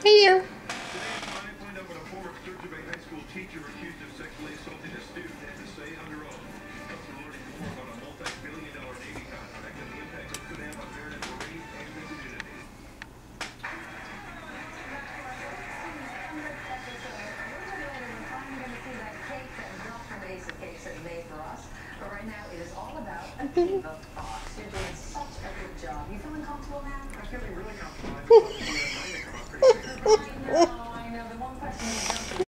Hey there. Today's Find, find out what a former Sturgeon Bay High School teacher accused of sexually assaulting a student had to say under oath. Plus, we're learning more about a multi-billion-dollar Navy contract and the impact it could have on Maryland Marines and the community. But right now, it is all about a Viva Fox. You're doing such a good job. You feeling comfortable now? I'm feeling really comfortable. I just thought the night had come up pretty soon. I know. The one question